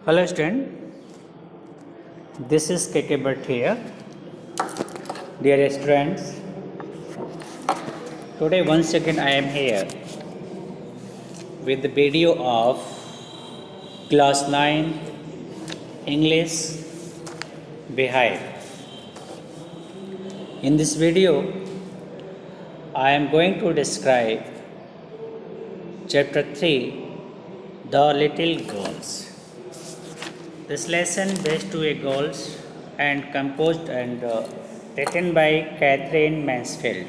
Hello student, this is KK Bhatt here. Dear students, today once again I am here with the video of class 9 English Behind. In this video, I am going to describe chapter 3, The Little Girls. This lesson based to a goals and composed and written by Catherine Mansfield.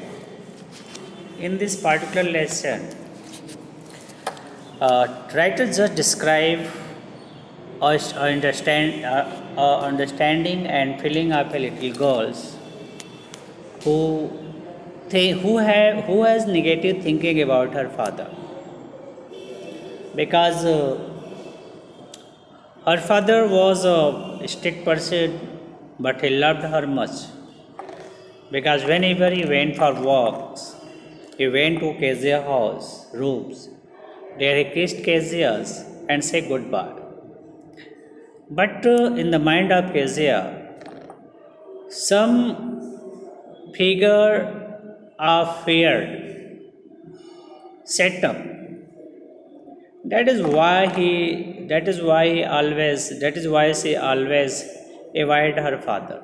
In this particular lesson, writer just describe understanding and feeling of a little girls who has negative thinking about her father, because her father was a strict person, but he loved her much, because whenever he went for walks, he went to Kezia house rooms. There he kissed Kezia and said goodbye. But in the mind of Kezia, some figure of fear set up. That is why she always avoided her father.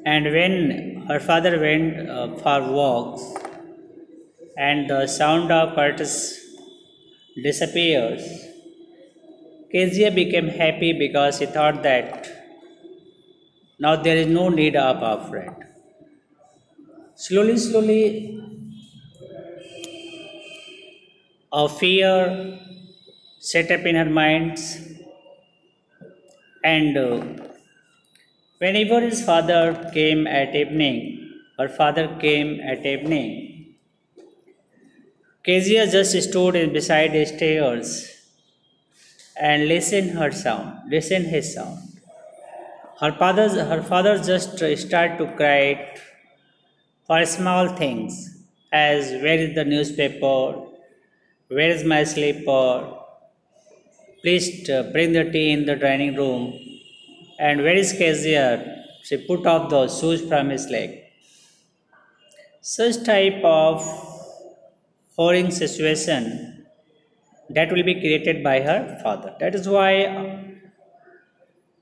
And when her father went for walks and the sound of curtains disappears, Kezia became happy because he thought that now there is no need of a friend. Slowly, a fear set up in her minds, and whenever his father came at evening, Kezia just stood beside the stairs and listened his sound. Her father just started to cry for small things, as where is the newspaper, where is my slipper, please bring the tea in the dining room, and where is Kezia? She put off the shoes from his leg. Such type of horrid situation that will be created by her father. That is why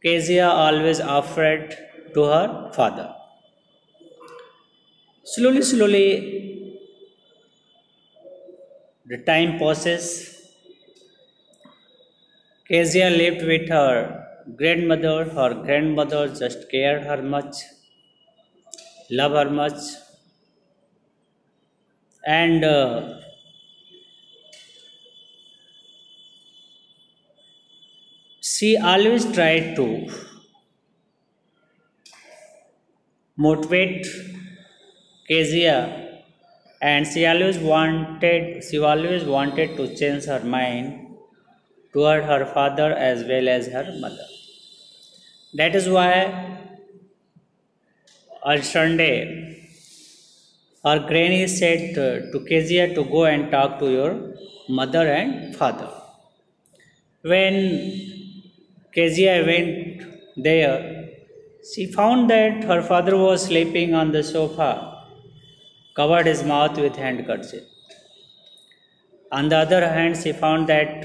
Kezia always afraid to her father. Slowly, the time passes. Kezia lived with her grandmother. Her grandmother just cared her much, loved her much, and she always tried to motivate Kezia, and she always wanted to change her mind toward her father as well as her mother. That is why on Sunday, her granny said to Kezia to go and talk to your mother and father. When Kezia went there, she found that her father was sleeping on the sofa, covered his mouth with handkerchief. On the other hand, she found that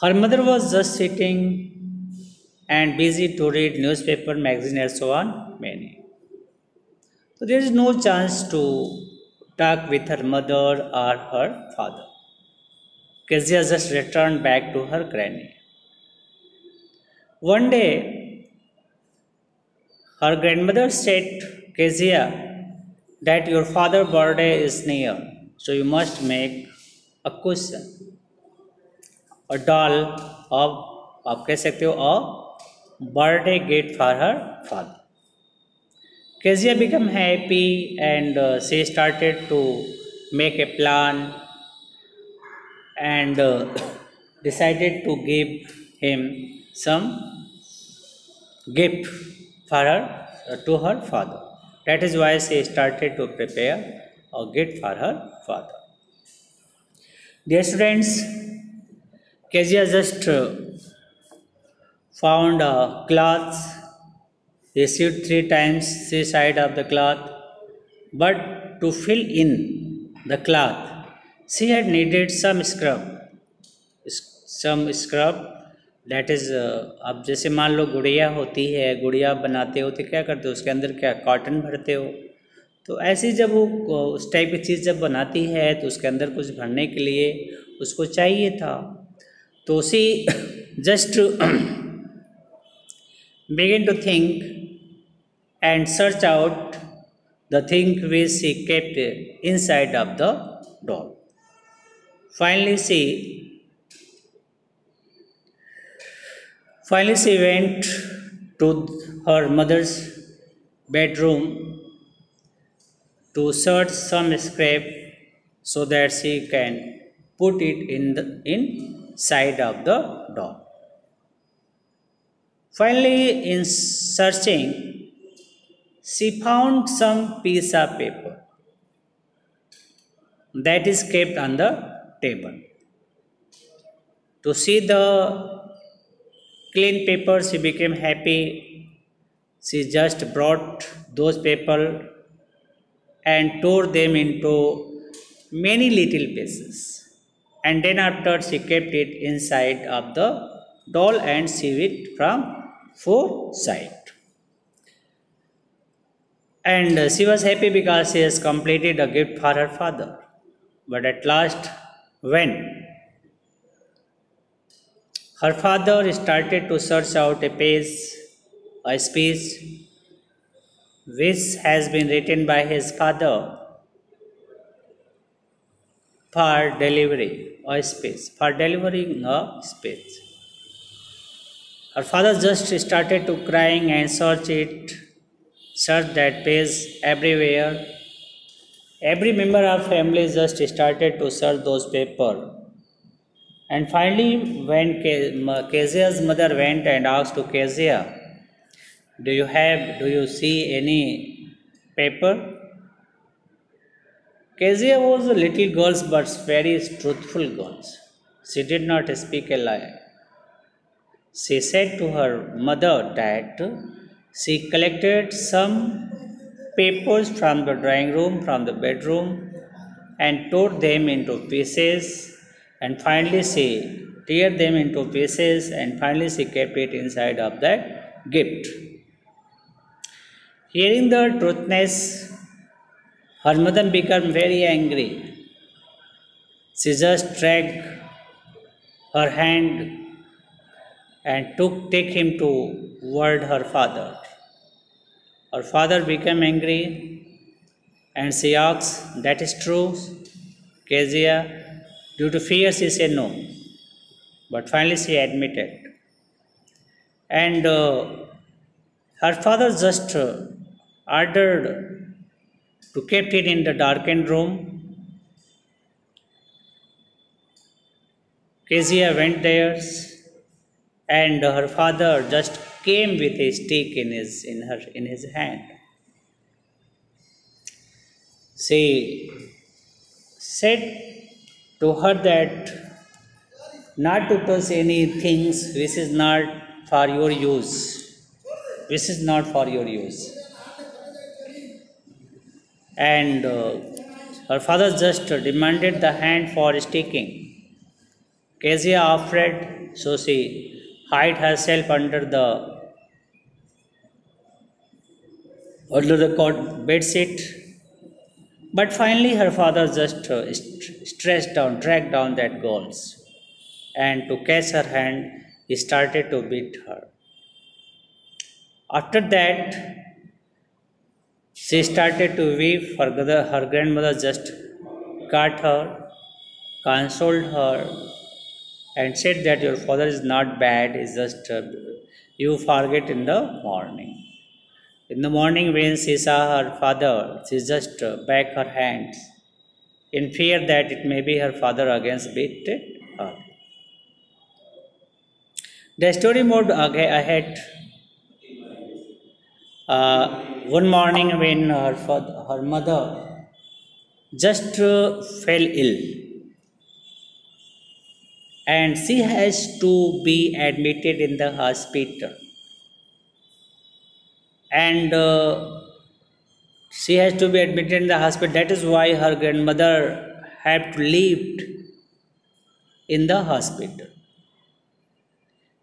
her mother was just sitting and busy to read newspaper, magazine, and so on, many. So there is no chance to talk with her mother or her father. Kezia just returned back to her granny. One day, her grandmother said, Kezia, that your father's birthday is near, so you must make a cushion, a doll of आप कह सकते हो a birthday gift for her father. Kezia became happy, and she started to make a plan and decided to give him some gift for to her father. That is why she started to prepare a gift for her father. Dear students, Kezia just found a cloth, received three times three side of the cloth, but to fill in the cloth, she had needed some scrub. some scrub that is अब जैसे मान लो गुड़िया होती है, गुड़िया बनाते हो तो क्या करते हो, उसके अंदर क्या कॉटन भरते हो, तो ऐसे जब वो उस टाइप की चीज़ जब बनाती है तो उसके अंदर कुछ भरने के लिए उसको चाहिए था, तो उसी just begin to think and search out the thing which she kept inside of the doll. Finally, she went to her mother's bedroom to search some scrap so that she can put it inside of the doll. Finally, in searching, she found some piece of paper that is kept on the table. To see the clean paper, she became happy. She just brought those paper and tore them into many little pieces. And then after she kept it inside of the doll and sewed it from four sides. And she was happy because she has completed a gift for her father. But at last, when her father started to search out a speech which has been written by his father for delivering a speech. Her father just started to crying and search that page everywhere. Every member of family just started to search those paper. And finally, when Kezia's mother went and asked to Kezia, do you see any paper? Kezia was a little girl but very truthful girl. She did not speak a lie. She said to her mother that she collected some papers from the drawing room, from the bedroom, and tore them into pieces, and finally she teared them into pieces, and finally she kept it inside of that gift. Hearing the truthness, her mother became very angry. She just dragged her hand and take him toward her father. Her father became angry and she asked, that is true, Kezia? Due to fear, she said no. But finally, she admitted. And her father just ordered to keep it in the darkened room. Kezia went there, and her father just came with a stick in his hand. She said to her that not to touch any things which is not for your use. This is not for your use. And her father just demanded the hand for sticking. Kezia afraid, so she hid herself under the bed sheet. But finally, her father just dragged down that girls, and to catch her hand, he started to beat her. After that, she started to weep. Her grandmother just caught her, consoled her, and said that your father is not bad, it's just you forget in the morning. In the morning, when she saw her father, she just back her hands in fear that it may be her father against beat her. The story moved ahead. One morning, when her mother just fell ill, and she has to be admitted in the hospital. And she has to be admitted in the hospital. That is why her grandmother had to live in the hospital.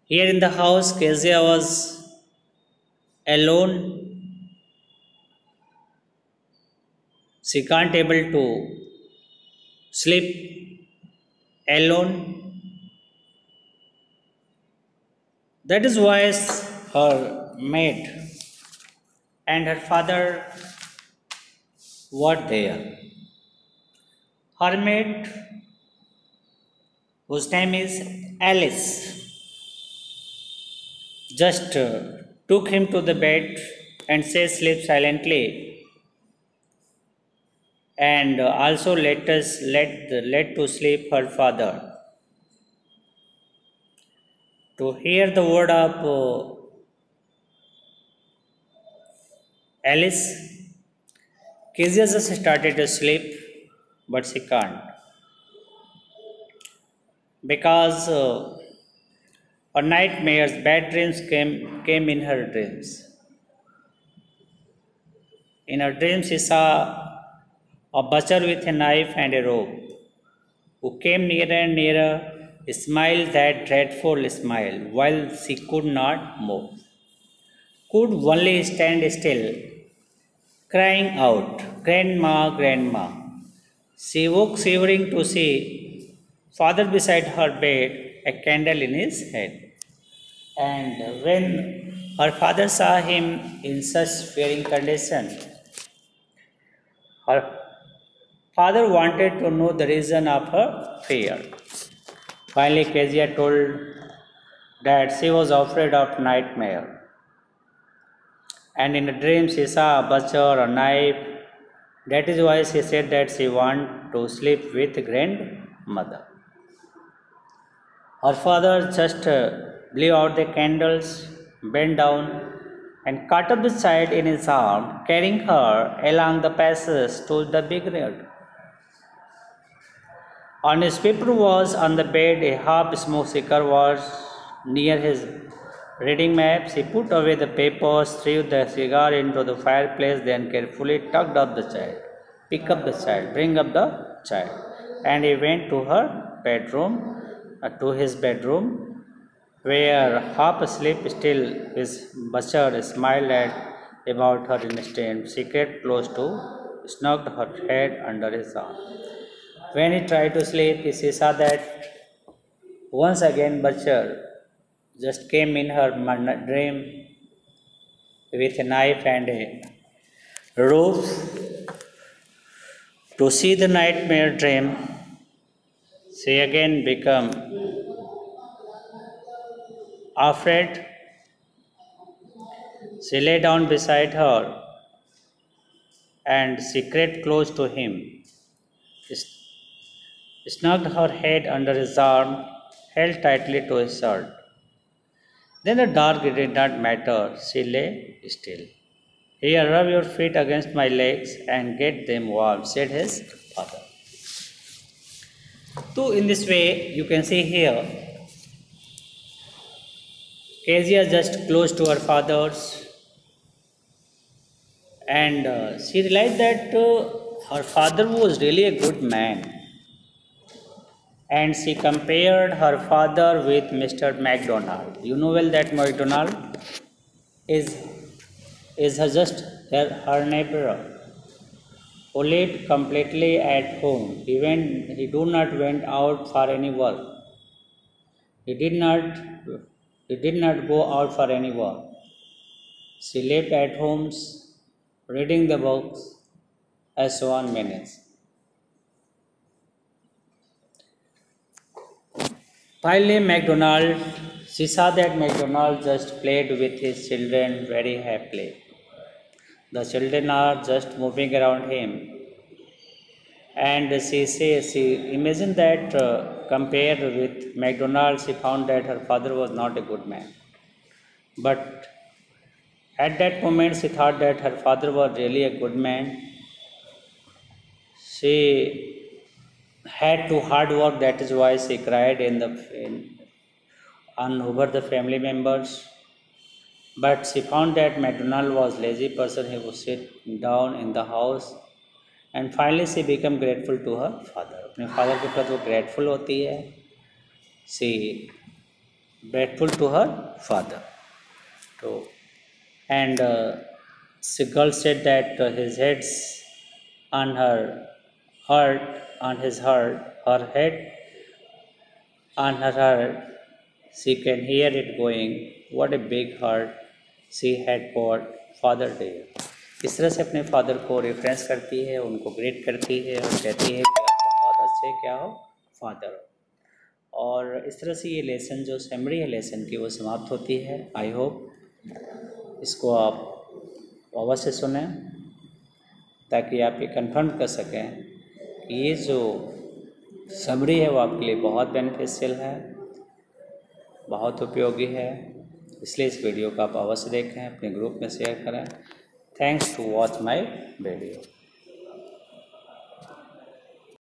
Here in the house, Kezia was alone. She can't able to sleep alone. That is why her maid and her father were there. Her maid, whose name is Alice, just took him to the bed and said, "Sleep silently," and also let to sleep her father. To hear the word of Alice, Kezia just started to sleep, but she can't because her nightmares, bad dreams came in her dreams. In her dreams, she saw a butcher with a knife and a rope who came nearer and nearer, smiled that dreadful smile while she could not move, could only stand still, crying out, "Grandma, Grandma." She woke shivering to see father beside her bed, a candle in his head. And when her father saw him in such fearing condition, her father wanted to know the reason of her fear. Finally, Kezia told that she was afraid of nightmare. And in a dream, she saw a butcher, a knife. That is why she said that she wanted to sleep with grandmother. Her father just blew out the candles, bent down, and caught up the child in his arm, carrying her along the passage to the big road. On his paper was on the bed, a half-smoked cigar was near his reading maps. He put away the papers, threw the cigar into the fireplace, then carefully tucked up the child, pick up the child, bring up the child, and he went to his bedroom, where half asleep still his butcher smiled about her instant secret close to, snugged her head under his arm. When he tried to sleep, he saw that once again butcher just came in her dream with a knife and a rope. To see the nightmare dream, she again became afraid. She lay down beside her and she crept close to him, snugged her head under his arm, held tightly to his shirt. Then the dark did not matter. She lay still. "Here, rub your feet against my legs and get them warm," said his father. So, in this way, you can see here, Kezia just close to her father's, and she realized that her father was really a good man. And she compared her father with Mr. McDonald. You know well that McDonald is her neighbor who lived completely at home. He do not went out for any work. He did not go out for any work. She lived at homes, reading the books, as so on minutes. Finally, she saw that McDonald just played with his children very happily. The children are just moving around him. And she imagined that compared with McDonald, she found that her father was not a good man. But at that moment, she thought that her father was really a good man. She had to hard work, that is why she cried on over the family members. But she found that McDonald was lazy person. He would sit down in the house. And finally she became grateful to her father. अपने father के प्रति वो grateful होती है. She grateful to her father. So, and the girl said that his head's on her heart, on his heart, her head on her heart. She can hear it going. What a big heart she had for Father Day. इस तरह से अपने father को reference करती है, उनको great करती है और कहती है कि आप बहुत अच्छे क्या हो, फादर हो. और इस तरह से ये लेसन जो समरी है लेसन की वो समाप्त होती है. आई होप इसको आप अवश्य सुने ताकि आप ये कंफर्म कर सकें कि ये जो समरी है वो आपके लिए बहुत बेनिफिशियल है, बहुत उपयोगी है. इसलिए इस वीडियो को आप अवश्य देखें, अपने ग्रुप में शेयर करें. Thanks to watch my video.